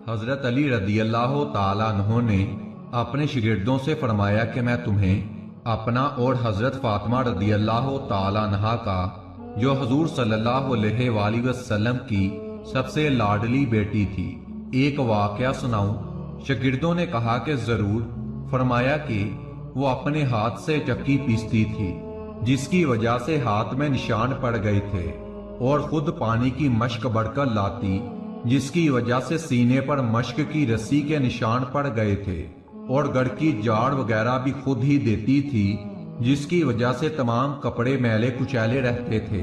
حضرت علی رضی اللہ تعالیٰ عنہ نے اپنے شاگردوں سے فرمایا کہ میں تمہیں اپنا اور حضرت فاطمہ رضی اللہ تعالیٰ عنہ کا جو حضور صلی اللہ علیہ وآلہ وسلم کی سب سے لاڈلی بیٹی تھی ایک واقعہ سناؤں؟ شاگردوں نے کہا کہ ضرور۔ فرمایا کہ وہ اپنے ہاتھ سے چکی پیستی تھی جس کی وجہ سے ہاتھ میں نشان پڑ گئے تھے، اور خود پانی کی مشک بڑھ کر لاتی جس کی وجہ سے سینے پر مشک کی رسی کے نشان پڑ گئے تھے، اور گڑ کی جاڑ وغیرہ بھی خود ہی دیتی تھی جس کی وجہ سے تمام کپڑے میلے کچیلے رہتے تھے۔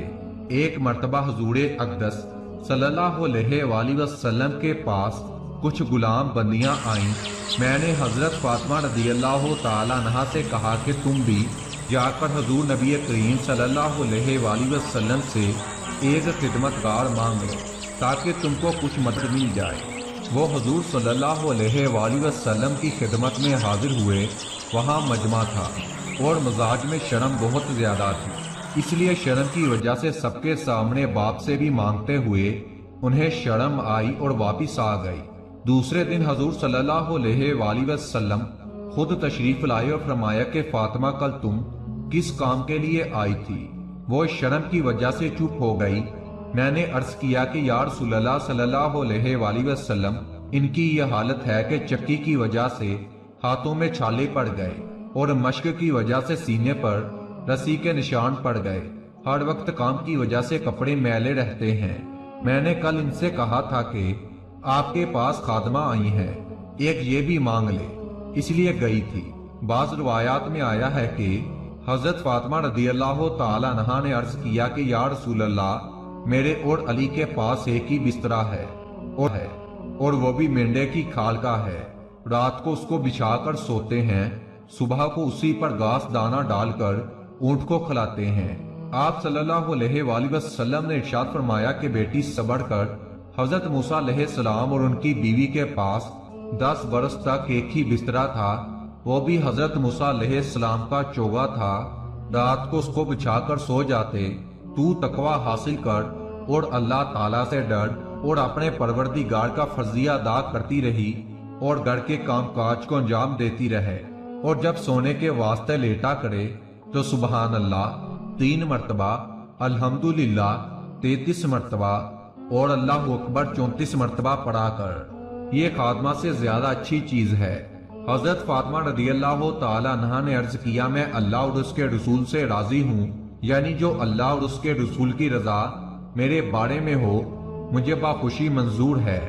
ایک مرتبہ حضور اقدس صلی اللہ علیہ وآلہ وسلم کے پاس کچھ غلام بندیاں آئیں۔ میں نے حضرت فاطمہ رضی اللہ تعالیٰ عنہ سے کہا کہ تم بھی جا کر حضور نبی کریم صلی اللہ علیہ وآلہ وسلم سے ایک خدمتگار مانگ لو تاکہ تم کو کچھ مدد مل جائے۔ وہ حضور صلی اللہ علیہ وآلہ وسلم کی خدمت میں حاضر ہوئے۔ وہاں مجمع تھا اور مزاج میں شرم بہت زیادہ تھی، اس لیے شرم کی وجہ سے سب کے سامنے باپ سے بھی مانگتے ہوئے انہیں شرم آئی اور واپس آ گئی۔ دوسرے دن حضور صلی اللہ علیہ وآلہ وسلم خود تشریف لائے اور فرمایا کہ فاطمہ کل تم کس کام کے لیے آئی تھی؟ وہ شرم کی وجہ سے چپ ہو گئی۔ میں نے عرض کیا کہ یا رسول اللہ صلی اللہ علیہ وآلہ وسلم، ان کی یہ حالت ہے کہ چکی کی وجہ سے ہاتھوں میں چھالے پڑ گئے اور مشک کی وجہ سے سینے پر رسی کے نشان پڑ گئے، ہر وقت کام کی وجہ سے کپڑے میلے رہتے ہیں۔ میں نے کل ان سے کہا تھا کہ آپ کے پاس خادمہ آئی ہیں، ایک یہ بھی مانگ لے، اس لیے گئی تھی۔ بعض روایات میں آیا ہے کہ حضرت فاطمہ رضی اللہ تعالیٰ عنہ نے عرض کیا کہ یا رسول اللہ، میرے اور علی کے پاس ایک ہی بسترا ہے اور وہ بھی مینڈے کی کھال کا ہے۔ رات کو اس کو بچھا کر سوتے ہیں، صبح کو اسی پر گھاس دانا ڈال کر اونٹ کو کھلاتے ہیں۔ آپ صلی اللہ علیہ وآلہ وسلم نے ارشاد فرمایا کہ بیٹی صبر کر۔ حضرت موسیٰ علیہ السلام اور ان کی بیوی کے پاس 10 برس تک ایک ہی بسترا تھا، وہ بھی حضرت موسیٰ علیہ السلام کا چوغا تھا۔ رات کو اس کو بچھا کر سو جاتے۔ تو تقوی حاصل کر اور اللہ تعالیٰ سے ڈر اور اپنے پروردگار کا فرضیہ ادا کرتی رہی اور گھر کے کام کاج کو انجام دیتی رہے، اور جب سونے کے واسطے لیٹا کرے تو سبحان اللہ 3 مرتبہ، الحمدللہ 33 مرتبہ اور اللہ اکبر 34 مرتبہ پڑھا کر۔ یہ خادمہ سے زیادہ اچھی چیز ہے۔ حضرت فاطمہ رضی اللہ تعالیٰ عنہ نے عرض کیا، میں اللہ اور اس کے رسول سے راضی ہوں، یعنی جو اللہ اور اس کے رسول کی رضا میرے بارے میں ہو مجھے باخوشی منظور ہے۔